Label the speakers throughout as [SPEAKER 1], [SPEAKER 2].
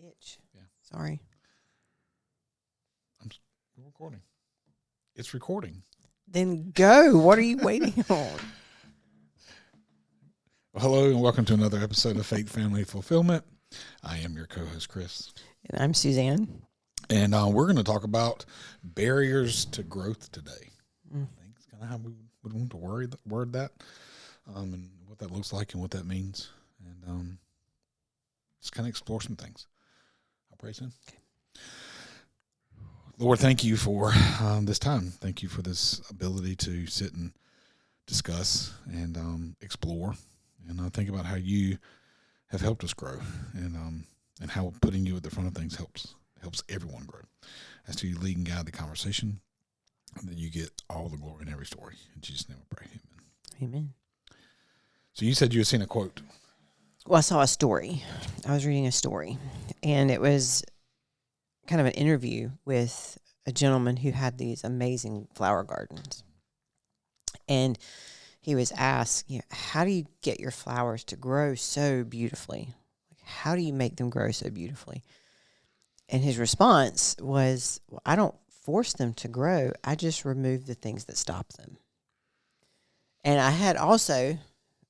[SPEAKER 1] itch.
[SPEAKER 2] Yeah.
[SPEAKER 1] Sorry.
[SPEAKER 2] We're recording. It's recording.
[SPEAKER 1] Then go. What are you waiting on?
[SPEAKER 2] Well, hello and welcome to another episode of Faith Family Fulfillment. I am your co-host, Chris.
[SPEAKER 1] And I'm Suzanne.
[SPEAKER 2] And we're going to talk about barriers to growth today. I think it's kind of how we would want to word that and what that looks like and what that means. And just kind of explore some things. I'll pray soon. Okay. Lord, thank you for this time. Thank you for this ability to sit and discuss and explore. And think about how you have helped us grow and how putting you at the front of things helps everyone grow. As to you lead and guide the conversation, and that you get all the glory in every story. In Jesus' name I pray. Amen.
[SPEAKER 1] Amen.
[SPEAKER 2] So you said you had seen a quote.
[SPEAKER 1] Well, I saw a story. I was reading a story, and it was kind of an interview with a gentleman who had these amazing flower gardens. And he was asked, how do you get your flowers to grow so beautifully? How do you make them grow so beautifully? And his response was, well, I don't force them to grow. I just remove the things that stop them. And I had also,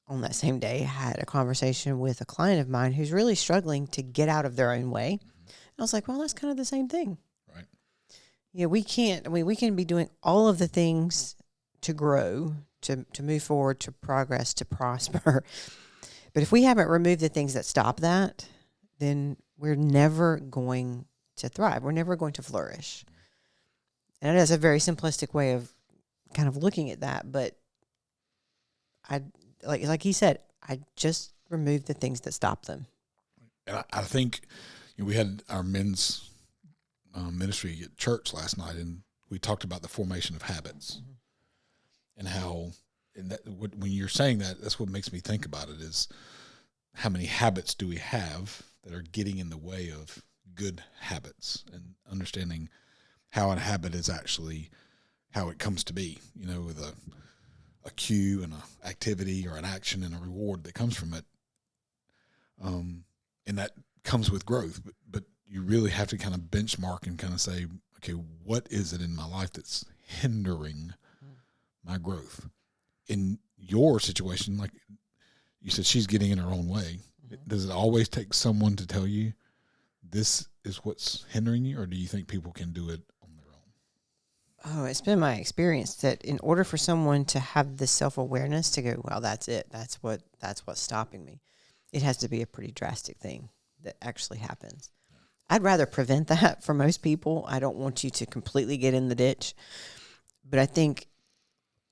[SPEAKER 1] on that same day, had a conversation with a client of mine who's really struggling to get out of their own way. And I was like, well, that's kind of the same thing.
[SPEAKER 2] Right.
[SPEAKER 1] We can be doing all of the things to grow, to move forward, to progress, to prosper. But if we haven't removed the things that stop that, then we're never going to thrive. We're never going to flourish. And that's a very simplistic way of kind of looking at that. But like he said, I just removed the things that stop them.
[SPEAKER 2] And I think we had our men's ministry at church last night, and we talked about the formation of habits and how, when you're saying that, that's what makes me think about it is how many habits do we have that are getting in the way of good habits, and understanding how a habit is actually how it comes to be, with a cue and an activity or an action and a reward that comes from it. And that comes with growth, but you really have to kind of benchmark and kind of say, okay, what is it in my life that's hindering my growth? In your situation, like you said, she's getting in her own way. Does it always take someone to tell you this is what's hindering you, or do you think people can do it on their own?
[SPEAKER 1] Oh, it's been my experience that in order for someone to have the self-awareness to go, well, that's it. That's what's stopping me. It has to be a pretty drastic thing that actually happens. I'd rather prevent that for most people. I don't want you to completely get in the ditch. But I think,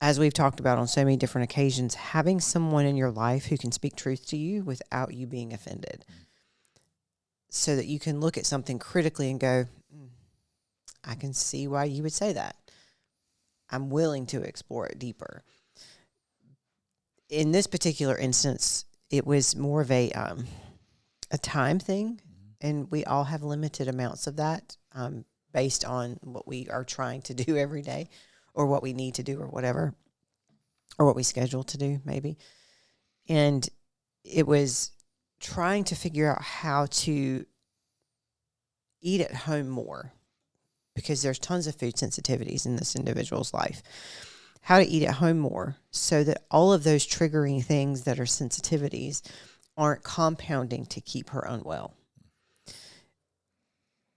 [SPEAKER 1] as we've talked about on so many different occasions, having someone in your life who can speak truth to you without you being offended, so that you can look at something critically and go, I can see why you would say that. I'm willing to explore it deeper. In this particular instance, it was more of a time thing, and we all have limited amounts of that based on what we are trying to do every day, or what we need to do, or whatever, or what we schedule to do maybe. And it was trying to figure out how to eat at home more, because there's tons of food sensitivities in this individual's life. How to eat at home more so that all of those triggering things that are sensitivities aren't compounding to keep her unwell.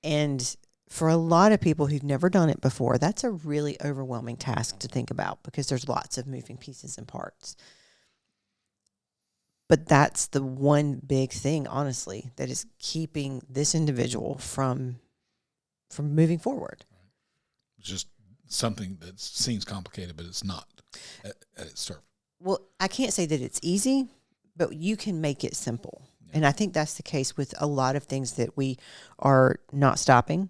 [SPEAKER 1] And for a lot of people who've never done it before, that's a really overwhelming task to think about, because there's lots of moving pieces and parts. But that's the one big thing, honestly, that is keeping this individual from moving forward.
[SPEAKER 2] It's just something that seems complicated, but it's not at its surface.
[SPEAKER 1] Well, I can't say that it's easy, but you can make it simple. Yeah. And I think that's the case with a lot of things that we are not stopping.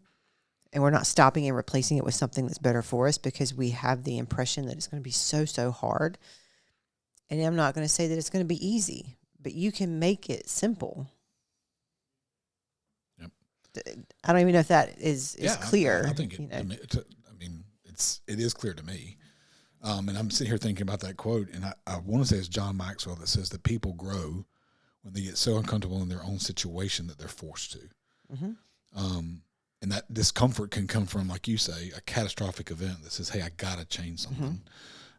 [SPEAKER 1] And we're not stopping and replacing it with something that's better for us, because we have the impression that it's going to be so hard. And I'm not going to say that it's going to be easy, but you can make it simple.
[SPEAKER 2] Yep.
[SPEAKER 1] I don't even know if that is clear.
[SPEAKER 2] I think it is clear to me. And I'm sitting here thinking about that quote, and I want to say it's John Maxwell that says that people grow when they get so uncomfortable in their own situation that they're forced to. And that discomfort can come from, like you say, a catastrophic event that says, hey, I got to change something.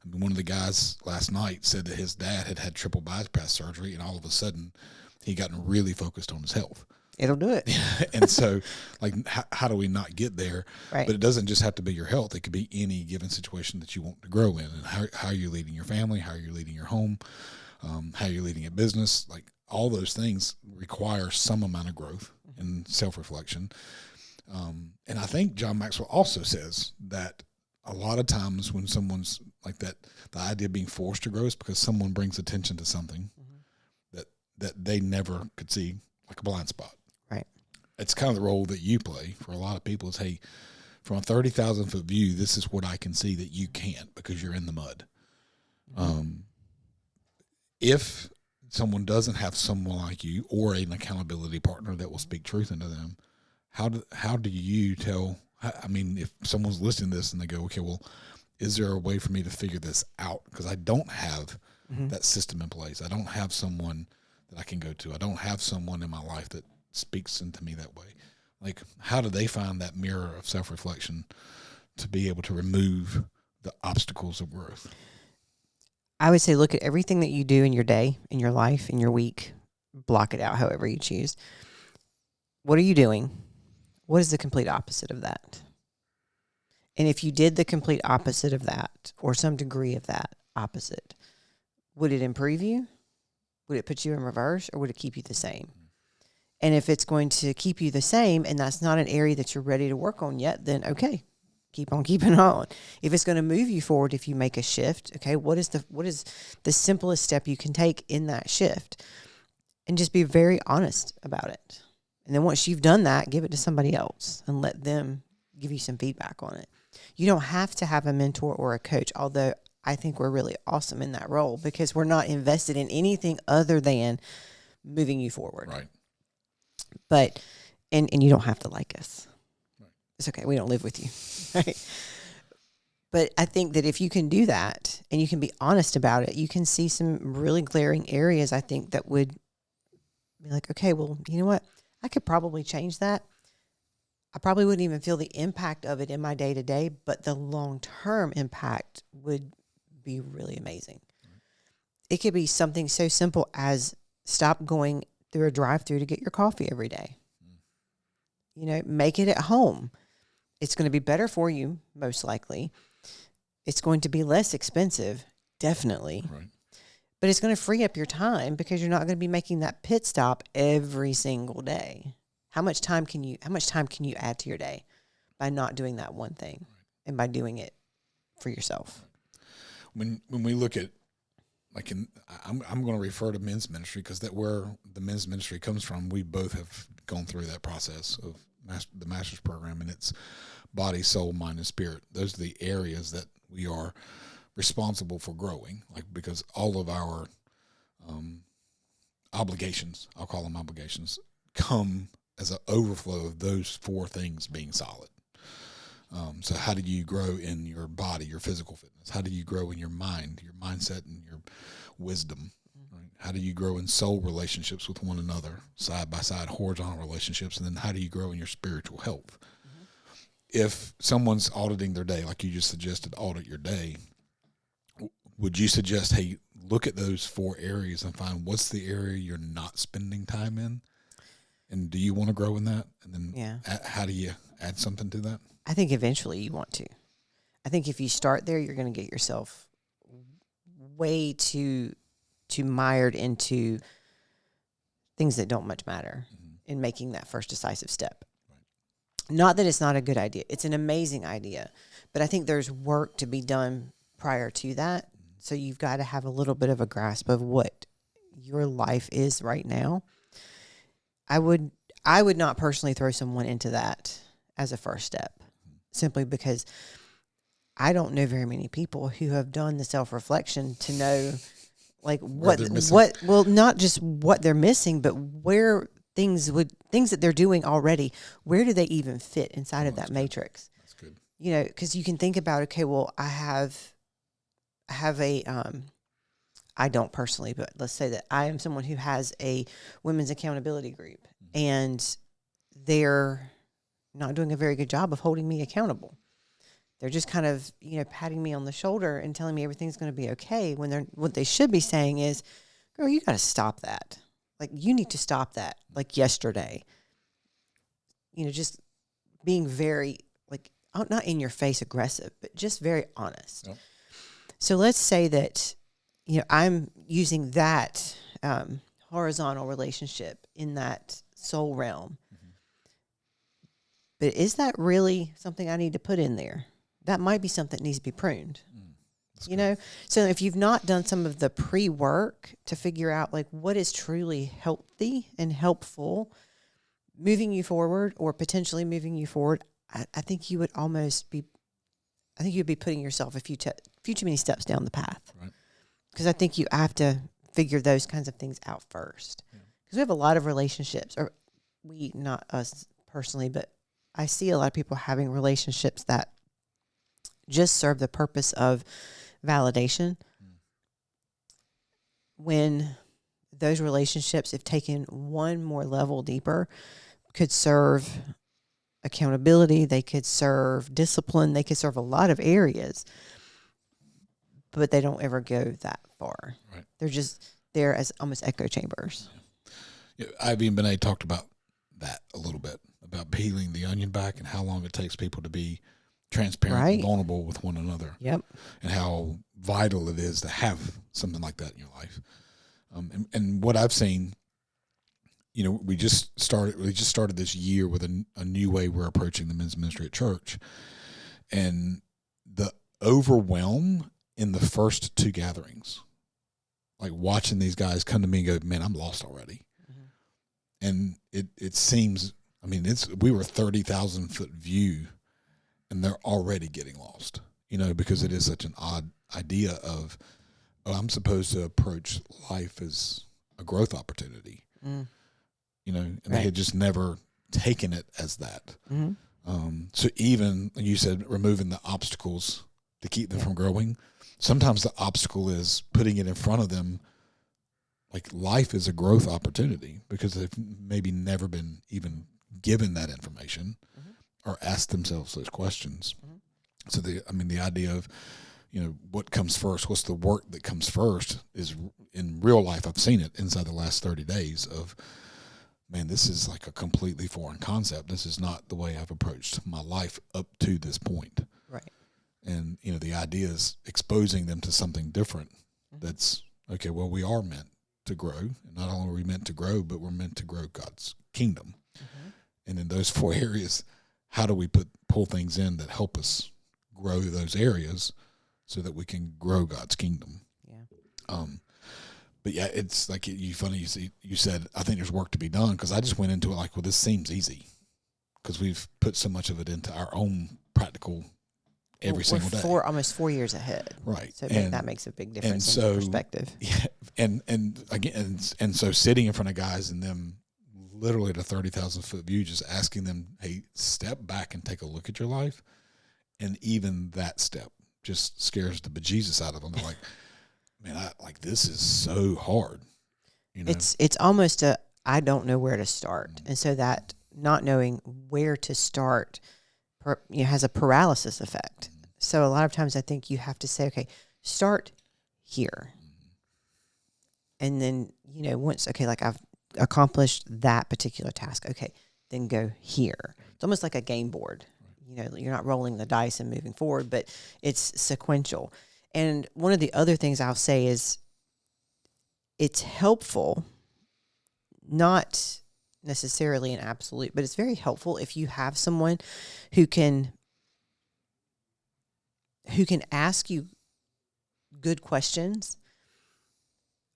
[SPEAKER 2] I mean, one of the guys last night said that his dad had triple bypass surgery, and all of a sudden he gotten really focused on his health.
[SPEAKER 1] It'll do it.
[SPEAKER 2] And so, like, how do we not get there?
[SPEAKER 1] Right.
[SPEAKER 2] But it doesn't just have to be your health. It could be any given situation that you want to grow in. And how are you leading your family? How are you leading your home? How are you leading a business? Like, all those things require some amount of growth and self-reflection. And I think John Maxwell also says that a lot of times when someone's like that, the idea of being forced to grow is because someone brings attention to something that they never could see, like a blind spot.
[SPEAKER 1] Right.
[SPEAKER 2] It's kind of the role that you play for a lot of people is, hey, from a 30,000 foot view, this is what I can see that you can't because you're in the mud. If someone doesn't have someone like you or an accountability partner that will speak truth into them, how do you tell? I mean, if someone's listening to this and they go, okay, well, is there a way for me to figure this out? Because I don't have that system in place. I don't have someone that I can go to. I don't have someone in my life that speaks into me that way. Like, how do they find that mirror of self-reflection to be able to remove the obstacles of growth?
[SPEAKER 1] I would say look at everything that you do in your day, in your life, in your week. Block it out however you choose. What are you doing? What is the complete opposite of that? And if you did the complete opposite of that, or some degree of that opposite, would it improve you? Would it put you in reverse, or would it keep you the same? And if it's going to keep you the same and that's not an area that you're ready to work on yet, then okay, keep on keeping on. If it's going to move you forward, if you make a shift, okay, what is the simplest step you can take in that shift? And just be very honest about it. And then once you've done that, give it to somebody else and let them give you some feedback on it. You don't have to have a mentor or a coach, although I think we're really awesome in that role because we're not invested in anything other than moving you forward.
[SPEAKER 2] Right.
[SPEAKER 1] But, and you don't have to like us. Right. It's okay. We don't live with you. Right. But I think that if you can do that and you can be honest about it, you can see some really glaring areas, I think, that would be like, okay, well, you know what? I could probably change that. I probably wouldn't even feel the impact of it in my day-to-day, but the long-term impact would be really amazing. Right. It could be something so simple as stop going through a drive-through to get your coffee every day. You know, make it at home. It's going to be better for you, most likely. It's going to be less expensive, definitely.
[SPEAKER 2] Right.
[SPEAKER 1] But it's going to free up your time because you're not going to be making that pit stop every single day. How much time can you add to your day by not doing that one thing and by doing it for yourself?
[SPEAKER 2] When we look at, like, I'm going to refer to men's ministry because that's where the men's ministry comes from. We both have gone through that process of the master's program, and it's body, soul, mind, and spirit. Those are the areas that we are responsible for growing, like, because all of our obligations, I'll call them obligations, come as an overflow of those four things being solid. So how do you grow in your body, your physical fitness? How do you grow in your mind, your mindset, and your wisdom? Right? How do you grow in soul relationships with one another, side by side, horizontal relationships? And then how do you grow in your spiritual health? If someone's auditing their day, like you just suggested, audit your day, would you suggest, hey, look at those four areas and find what's the area you're not spending time in? And do you want to grow in that? And then how do you add something to that?
[SPEAKER 1] I think eventually you want to. I think if you start there, you're going to get yourself way too mired into things that don't much matter in making that first decisive step. Right. Not that it's not a good idea. It's an amazing idea. But I think there's work to be done prior to that. So you've got to have a little bit of a grasp of what your life is right now. I would not personally throw someone into that as a first step, simply because I don't know very many people who have done the self-reflection to know, like, what well, not just what they're missing, but where things that they're doing already, where do they even fit inside of that matrix?
[SPEAKER 2] That's good.
[SPEAKER 1] You know, because you can think about, okay, well, I have a I don't personally, but let's say that I am someone who has a women's accountability group, and they're not doing a very good job of holding me accountable. They're just kind of, patting me on the shoulder and telling me everything's going to be okay, when what they should be saying is, girl, you got to stop that. Like, you need to stop that, like yesterday. Just being very, like, not in your face aggressive, but just very honest. Yep. So let's say that, I'm using that horizontal relationship in that soul realm. Mm-hmm. But is that really something I need to put in there? That might be something that needs to be pruned. So if you've not done some of the pre-work to figure out like what is truly healthy and helpful, moving you forward or potentially moving you forward, I think you would you'd be putting yourself a few too many steps down the path. Right. Because I think you have to figure those kinds of things out first. Because we have a lot of relationships, or not us personally, but I see a lot of people having relationships that just serve the purpose of validation, when those relationships, if taken one more level deeper, could serve accountability, they could serve discipline, they could serve a lot of areas, but they don't ever go that far. Right. They're just there as almost echo chambers.
[SPEAKER 2] Yeah, Ivy and Benet talked about that a little bit, about peeling the onion back and how long it takes people to be transparent and vulnerable with one another.
[SPEAKER 1] Yep.
[SPEAKER 2] And how vital it is to have something like that in your life. And what I've seen, we just started this year with a new way we're approaching the men's ministry at church. And the overwhelm in the first two gatherings, like watching these guys come to me and go, man, I'm lost already. Mm-hmm. And it seems, we were 30,000 foot view, and they're already getting lost, because it is such an odd idea of, I'm supposed to approach life as a growth opportunity, and right. They had just never taken it as that. Mm-hmm. So even, you said, removing the obstacles to keep them from growing, sometimes the obstacle is putting it in front of them, like life is a growth opportunity, because they've maybe never been even given that information. Mm-hmm. Or ask themselves those questions. Mm-hmm. So the idea of, what comes first, what's the work that comes first, is in real life, I've seen it inside the last 30 days of, man, this is like a completely foreign concept. This is not the way I've approached my life up to this point.
[SPEAKER 1] Right.
[SPEAKER 2] And, the idea is exposing them to something different. Mm-hmm. That's, okay, well, we are meant to grow. And not only are we meant to grow, but we're meant to grow God's kingdom. Mm-hmm. And in those four areas, how do we pull things in that help us grow those areas so that we can grow God's kingdom? Yeah. But yeah, it's like you said, I think there's work to be done, because I just went into it like, well, this seems easy, because we've put so much of it into our own practical every single day.
[SPEAKER 1] Almost 4 years ahead.
[SPEAKER 2] Right.
[SPEAKER 1] So that makes a big difference in perspective.
[SPEAKER 2] Yeah. And again, and so sitting in front of guys and them literally at a 30,000 foot view, just asking them, hey, step back and take a look at your life. And even that step just scares the bejesus out of them. They're like, man, this is so hard.
[SPEAKER 1] It's almost I don't know where to start. Mm-hmm. And so that not knowing where to start has a paralysis effect. Mm-hmm. So a lot of times I think you have to say, okay, start here. Mm-hmm. And then, once, okay, like I've accomplished that particular task, okay, then go here. It's almost like a game board. You're not rolling the dice and moving forward, but it's sequential. And one of the other things I'll say is it's helpful, not necessarily an absolute, but it's very helpful if you have someone who can ask you good questions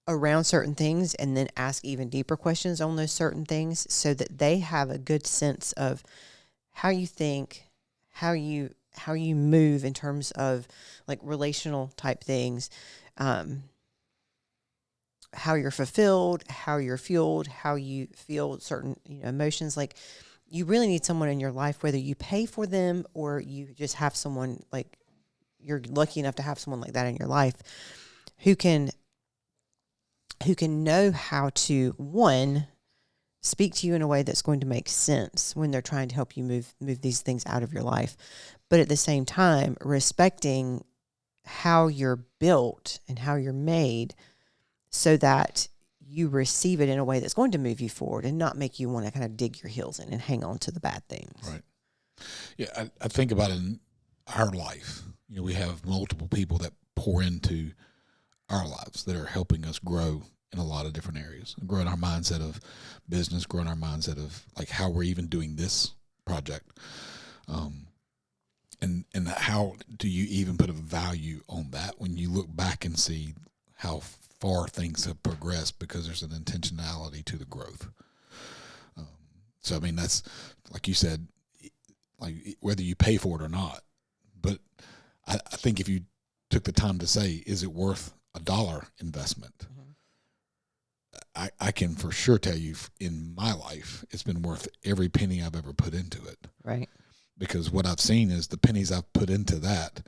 [SPEAKER 1] around certain things, and then ask even deeper questions on those certain things, so that they have a good sense of how you think, how you move in terms of like relational type things, how you're fulfilled, how you're fueled, how you feel certain emotions. Like, you really need someone in your life, whether you pay for them or you just have someone, like you're lucky enough to have someone like that in your life, who can know how to, one, speak to you in a way that's going to make sense when they're trying to help you move these things out of your life. But at the same time, respecting how you're built and how you're made so that you receive it in a way that's going to move you forward and not make you want to kind of dig your heels in and hang on to the bad things.
[SPEAKER 2] Right. Yeah, I think about it in our life. We have multiple people that pour into our lives that are helping us grow in a lot of different areas, growing our mindset of business, growing our mindset of like how we're even doing this project. And how do you even put a value on that when you look back and see how far things have progressed because there's an intentionality to the growth. So, I mean, that's, like you said, like whether you pay for it or not. But I think if you took the time to say, is it worth $1 investment? Mm-hmm. I can for sure tell you in my life, it's been worth every penny I've ever put into it.
[SPEAKER 1] Right.
[SPEAKER 2] Because what I've seen is the pennies I've put into that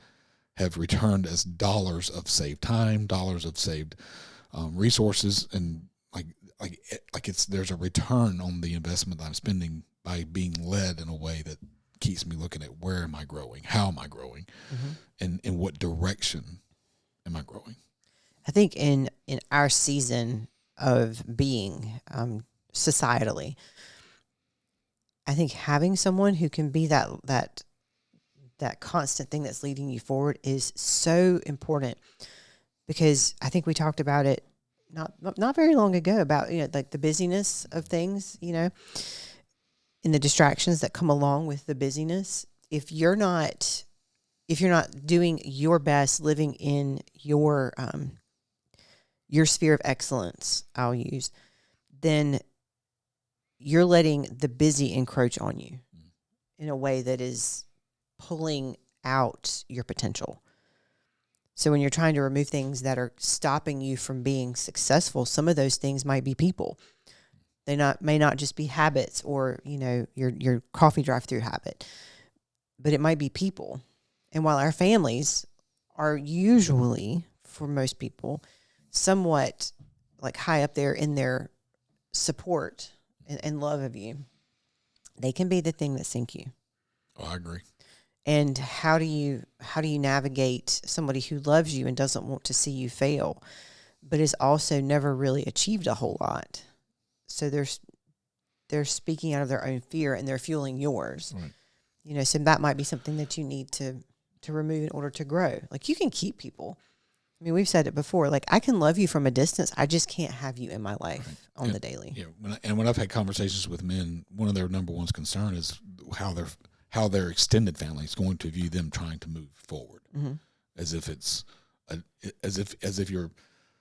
[SPEAKER 2] have returned as dollars of saved time, dollars of saved resources, and there's a return on the investment I'm spending by being led in a way that keeps me looking at where am I growing, how am I growing, mm-hmm. and in what direction am I growing.
[SPEAKER 1] I think in our season of being societally, I think having someone who can be that constant thing that's leading you forward is so important, because I think we talked about it not very long ago about, like the busyness of things, and the distractions that come along with the busyness. If you're not doing your best, living in your sphere of excellence, I'll use, then you're letting the busy encroach on you in a way that is pulling out your potential. So when you're trying to remove things that are stopping you from being successful, some of those things might be people. They may not just be habits or, your coffee drive-through habit, but it might be people. And while our families are usually, for most people, somewhat like high up there in their support and love of you, they can be the thing that sink you.
[SPEAKER 2] Oh, I agree.
[SPEAKER 1] And how do you navigate somebody who loves you and doesn't want to see you fail, but has also never really achieved a whole lot? So they're speaking out of their own fear and they're fueling yours. Right. So that might be something that you need to remove in order to grow. Like, you can keep people. I mean, we've said it before. Like, I can love you from a distance. I just can't have you in my life on the daily.
[SPEAKER 2] Yeah. When I've had conversations with men, one of their number one concern is how their extended family is going to view them trying to move forward, mm-hmm. as if it's as if you're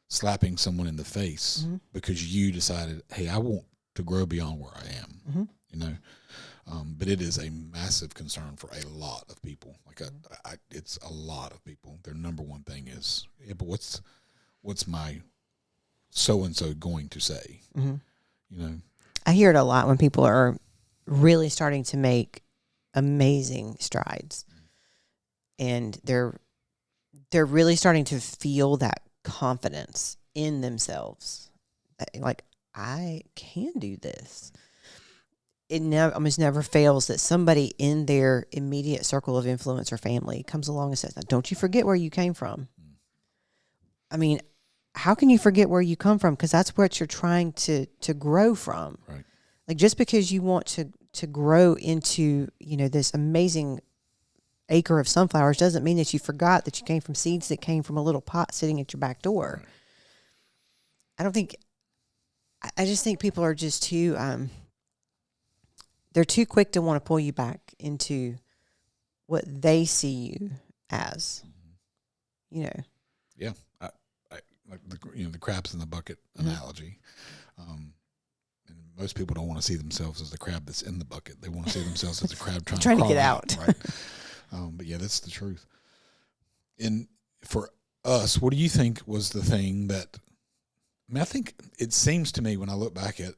[SPEAKER 2] slapping someone in the face, mm-hmm. because you decided, hey, I want to grow beyond where I am. Mm-hmm. But it is a massive concern for a lot of people. Like, it's a lot of people. Their number one thing is, but what's my so and so going to say? Mm-hmm.
[SPEAKER 1] I hear it a lot when people are really starting to make amazing strides, and they're really starting to feel that confidence in themselves. Like, I can do this. It almost never fails that somebody in their immediate circle of influence or family comes along and says, don't you forget where you came from. I mean, how can you forget where you come from? Because that's what you're trying to grow from.
[SPEAKER 2] Right.
[SPEAKER 1] Like, just because you want to grow into, this amazing acre of sunflowers doesn't mean that you forgot that you came from seeds that came from a little pot sitting at your back door. Right. I just think people are just too, they're too quick to want to pull you back into what they see you as,
[SPEAKER 2] Yeah. I like the crabs in the bucket analogy. And most people don't want to see themselves as the crab that's in the bucket. They want to see themselves as a crab trying to
[SPEAKER 1] get out.
[SPEAKER 2] Right. But yeah, that's the truth. And for us, what do you think was the thing that, I think it seems to me when I look back at,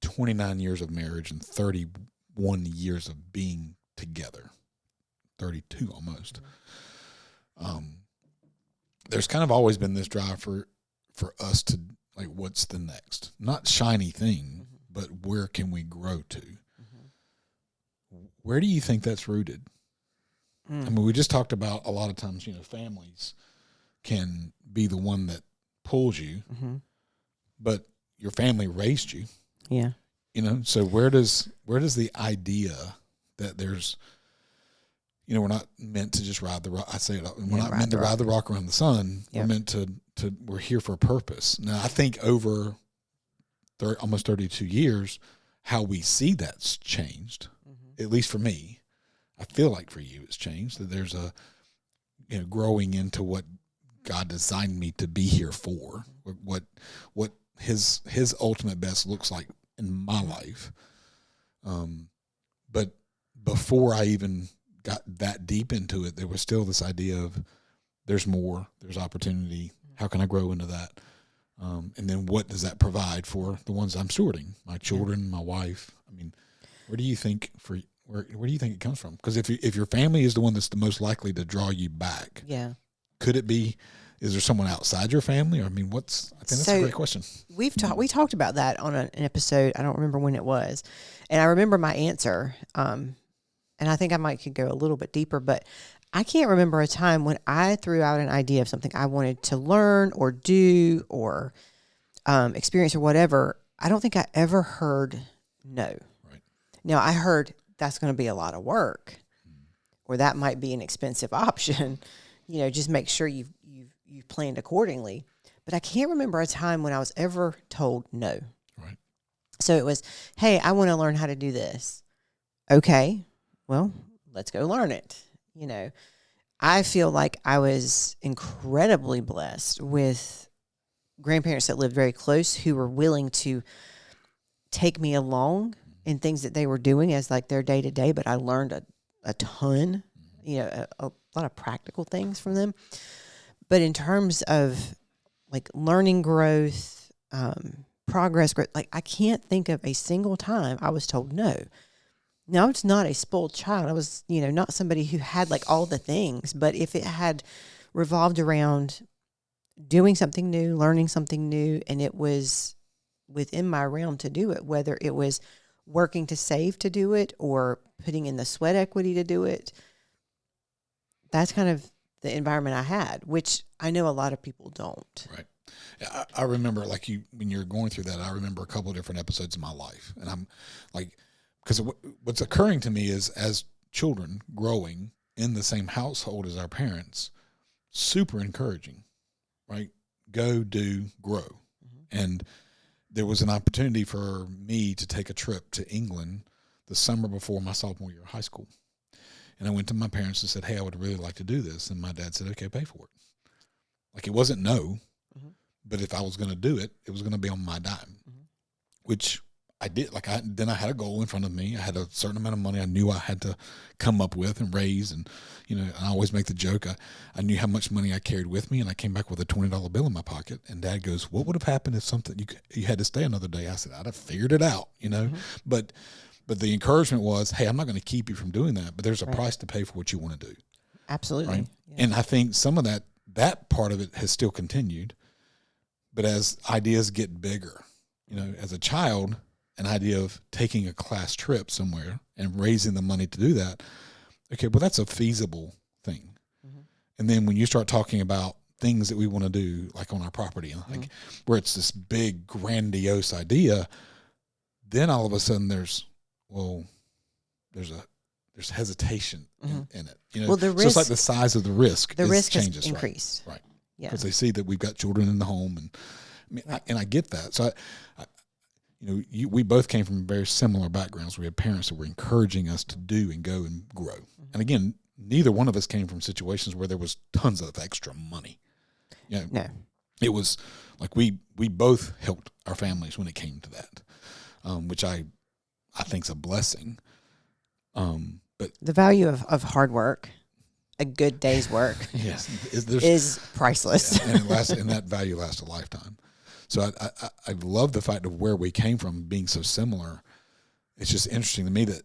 [SPEAKER 2] 29 years of marriage and 31 years of being together, 32 almost. There's kind of always been this drive for us to, like, what's the next? Not shiny thing, but where can we grow to? Where do you think that's rooted? I mean, we just talked about a lot of times, families can be the one that pulls you, but your family raised you.
[SPEAKER 1] Yeah.
[SPEAKER 2] So where does the idea that there's, we're not meant to just ride the rock. I say it. We're not meant to ride the rock around the sun. Yep. We're meant to we're here for a purpose. Now, I think over almost 32 years, how we see that's changed, at least for me. I feel like for you it's changed, that there's a growing into what God designed me to be here for, what his ultimate best looks like in my life. But before I even got that deep into it, there was still this idea of there's more, there's opportunity. How can I grow into that? And then what does that provide for the ones I'm stewarding, my children, my wife? I mean, where do you think where do you think it comes from? Because if your family is the one that's the most likely to draw you back, could it be? Is there someone outside your family? Or I mean, I think that's a great question.
[SPEAKER 1] We talked about that on an episode. I don't remember when it was, and I remember my answer. And I think I could go a little bit deeper, but I can't remember a time when I threw out an idea of something I wanted to learn or do or experience or whatever. I don't think I ever heard no.
[SPEAKER 2] Right.
[SPEAKER 1] Now, I heard that's going to be a lot of work, or that might be an expensive option. Just make sure you've planned accordingly. But I can't remember a time when I was ever told no.
[SPEAKER 2] Right.
[SPEAKER 1] So it was, hey, I want to learn how to do this. Okay, well, let's go learn it. I feel like I was incredibly blessed with grandparents that lived very close who were willing to take me along in things that they were doing as like their day to day, but I learned a ton, a lot of practical things from them. But in terms of like learning growth, progress, growth, like I can't think of a single time I was told no. Now, it's not a spoiled child. I was, not somebody who had like all the things, but if it had revolved around doing something new, learning something new, and it was within my realm to do it, whether it was working to save to do it or putting in the sweat equity to do it, that's kind of the environment I had, which I know a lot of people don't.
[SPEAKER 2] Right. I remember when you're going through that, I remember a couple of different episodes of my life. And I'm like, because what's occurring to me is as children growing in the same household as our parents, super encouraging, right? Go, do, grow. And there was an opportunity for me to take a trip to England the summer before my sophomore year of high school. And I went to my parents and said, hey, I would really like to do this. And my dad said, okay, pay for it. Like it wasn't no, but if I was going to do it, it was going to be on my dime, which I did. Then I had a goal in front of me. I had a certain amount of money I knew I had to come up with and raise. And, I always make the joke. I knew how much money I carried with me, and I came back with a $20 bill in my pocket. And Dad goes, what would have happened if you had to stay another day? I said, I'd have figured it out, But the encouragement was, hey, I'm not going to keep you from doing that, but there's a price to pay for what you want to do.
[SPEAKER 1] Absolutely.
[SPEAKER 2] Right? Yeah. And I think some of that part of it has still continued. But as ideas get bigger, as a child, an idea of taking a class trip somewhere and raising the money to do that, okay, well, that's a feasible thing. And then when you start talking about things that we want to do, like on our property, like where it's this big, grandiose idea, then all of a sudden there's hesitation in it.
[SPEAKER 1] Well, the risk,
[SPEAKER 2] so it's like the size of the risk.
[SPEAKER 1] The risk
[SPEAKER 2] changes,
[SPEAKER 1] has increased.
[SPEAKER 2] Right. Yeah. Because they see that we've got children in the home, and I get that. So we both came from very similar backgrounds. We had parents that were encouraging us to do and go and grow. And again, neither one of us came from situations where there was tons of extra money.
[SPEAKER 1] No.
[SPEAKER 2] It was like we both helped our families when it came to that, which I think is a blessing. But
[SPEAKER 1] the value of hard work, a good day's work,
[SPEAKER 2] yes,
[SPEAKER 1] is priceless.
[SPEAKER 2] Yeah, and that value lasts a lifetime. So I love the fact of where we came from being so similar. It's just interesting to me that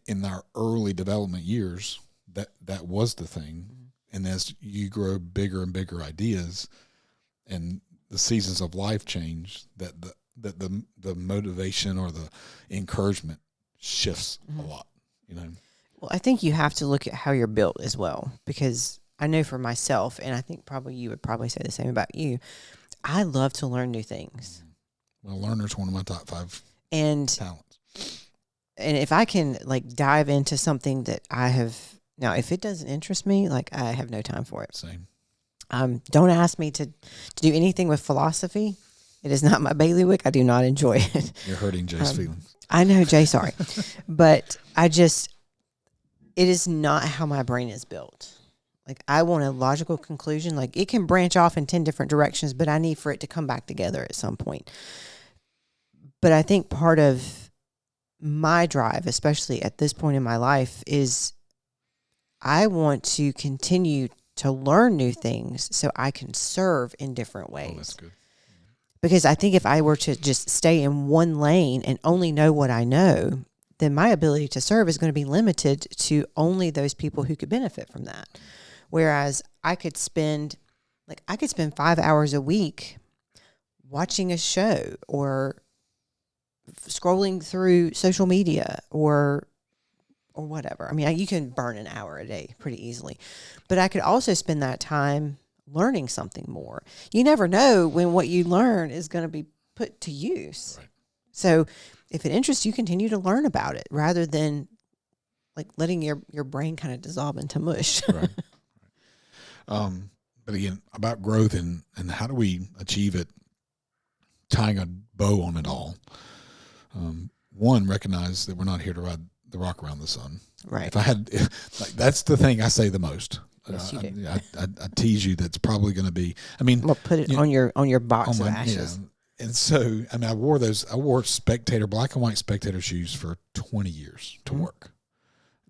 [SPEAKER 2] in our early development years, that was the thing. And as you grow bigger and bigger ideas and the seasons of life change, that the motivation or the encouragement shifts a lot, you know.
[SPEAKER 1] Well, I think you have to look at how you're built as well, because I know for myself, and I think probably you would probably say the same about you, I love to learn new things.
[SPEAKER 2] Well, learner's one of my top 5 talents.
[SPEAKER 1] And if I can like dive into something that I have now, if it doesn't interest me, like I have no time for it.
[SPEAKER 2] Same.
[SPEAKER 1] Don't ask me to do anything with philosophy. It is not my bailiwick. I do not enjoy it.
[SPEAKER 2] You're hurting Jay's feelings.
[SPEAKER 1] I know, Jay, sorry. But it is not how my brain is built. Like I want a logical conclusion. Like it can branch off in 10 different directions, but I need for it to come back together at some point. But I think part of my drive, especially at this point in my life, is I want to continue to learn new things so I can serve in different ways.
[SPEAKER 2] Oh, that's good.
[SPEAKER 1] Because I think if I were to just stay in one lane and only know what I know, then my ability to serve is going to be limited to only those people who could benefit from that. Whereas I could spend 5 hours a week watching a show or scrolling through social media or whatever. I mean, you can burn an hour a day pretty easily. But I could also spend that time learning something more. You never know when what you learn is going to be put to use. Right. So if it interests you, continue to learn about it rather than like letting your brain kind of dissolve into mush.
[SPEAKER 2] Right. But again, about growth and how do we achieve it, tying a bow on it all. One, recognize that we're not here to ride the rock around the sun.
[SPEAKER 1] Right.
[SPEAKER 2] If I had, like, that's the thing I say the most.
[SPEAKER 1] Yes, you do.
[SPEAKER 2] I tease you. That's probably going to be. I mean,
[SPEAKER 1] well, put it on your box of ashes.
[SPEAKER 2] Yeah. And so, I mean, I wore black and white spectator shoes for 20 years to work.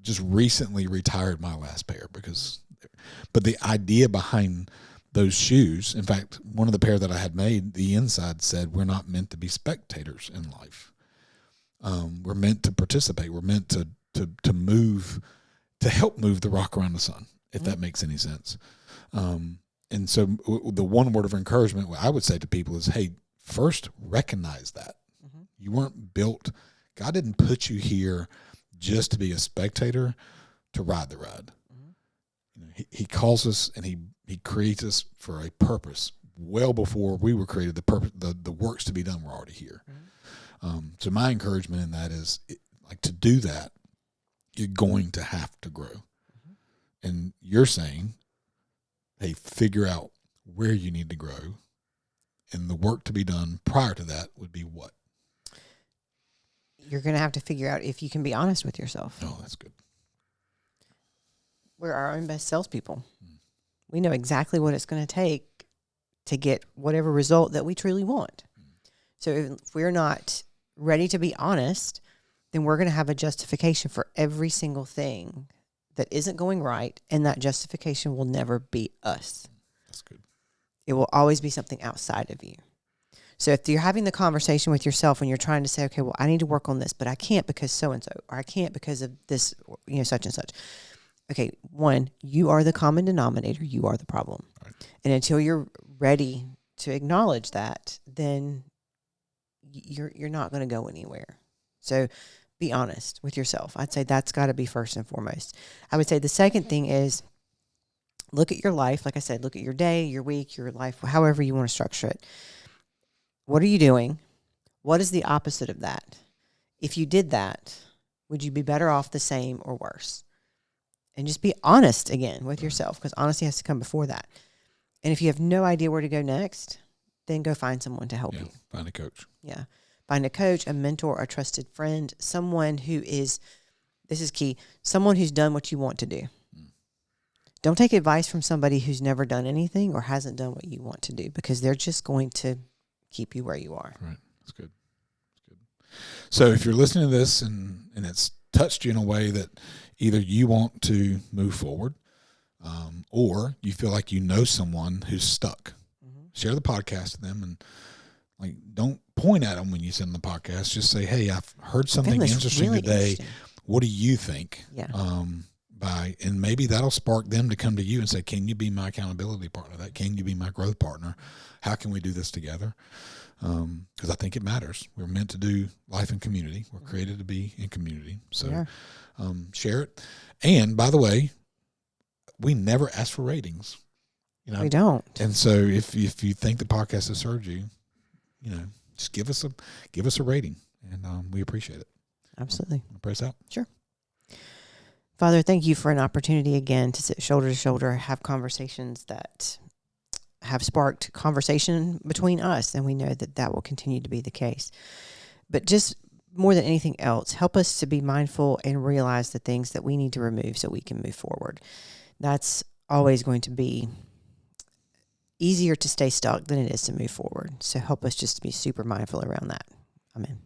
[SPEAKER 2] Just recently retired my last pair but the idea behind those shoes, in fact, one of the pair that I had made, the inside said, "We're not meant to be spectators in life. We're meant to participate. We're meant to move, to help move the rock around the sun." If that makes any sense. And so the one word of encouragement I would say to people is, hey, first recognize that. You weren't built, God didn't put you here just to be a spectator, to ride the ride. You know, he calls us and he creates us for a purpose. Well before we were created, the works to be done were already here. So my encouragement in that is, to do that, you're going to have to grow. And you're saying, hey, figure out where you need to grow. And the work to be done prior to that would be what?
[SPEAKER 1] You're going to have to figure out if you can be honest with yourself.
[SPEAKER 2] Oh, that's good.
[SPEAKER 1] We're our own best salespeople. We know exactly what it's going to take to get whatever result that we truly want. So if we're not ready to be honest, then we're going to have a justification for every single thing that isn't going right, and that justification will never be us.
[SPEAKER 2] That's good.
[SPEAKER 1] It will always be something outside of you. So if you're having the conversation with yourself and you're trying to say, okay, well, I need to work on this, but I can't because so-and-so, or I can't because of this, such and such. Okay, one, you are the common denominator. You are the problem. Right. And until you're ready to acknowledge that, then you're not going to go anywhere. So be honest with yourself. I'd say that's got to be first and foremost. I would say the second thing is look at your life. Like I said, look at your day, your week, your life, however you want to structure it. What are you doing? What is the opposite of that? If you did that, would you be better off, the same, or worse? And just be honest again with yourself, because honesty has to come before that. And if you have no idea where to go next, then go find someone to help you.
[SPEAKER 2] Find a coach.
[SPEAKER 1] Yeah. Find a coach, a mentor, a trusted friend, someone who is, this is key, someone who's done what you want to do. Don't take advice from somebody who's never done anything or hasn't done what you want to do, because they're just going to keep you where you are.
[SPEAKER 2] Right. That's good. That's good. So if you're listening to this and it's touched you in a way that either you want to move forward or you feel like you know someone who's stuck, share the podcast with them, and don't point at them when you send the podcast. Just say, hey, I've heard something interesting today. What do you think?
[SPEAKER 1] Yeah.
[SPEAKER 2] and maybe that'll spark them to come to you and say, can you be my accountability partner? Can you be my growth partner? How can we do this together? Because I think it matters. We're meant to do life in community. We're created to be in community. So share it. And by the way, we never ask for ratings.
[SPEAKER 1] We don't.
[SPEAKER 2] And so if you think the podcast has served you, just give us a rating, and we appreciate it.
[SPEAKER 1] Absolutely.
[SPEAKER 2] Press out.
[SPEAKER 1] Sure. Father, thank you for an opportunity again to sit shoulder to shoulder, have conversations that have sparked conversation between us, and we know that will continue to be the case. But just more than anything else, help us to be mindful and realize the things that we need to remove so we can move forward. That's always going to be easier to stay stuck than it is to move forward. So help us just to be super mindful around that. Amen.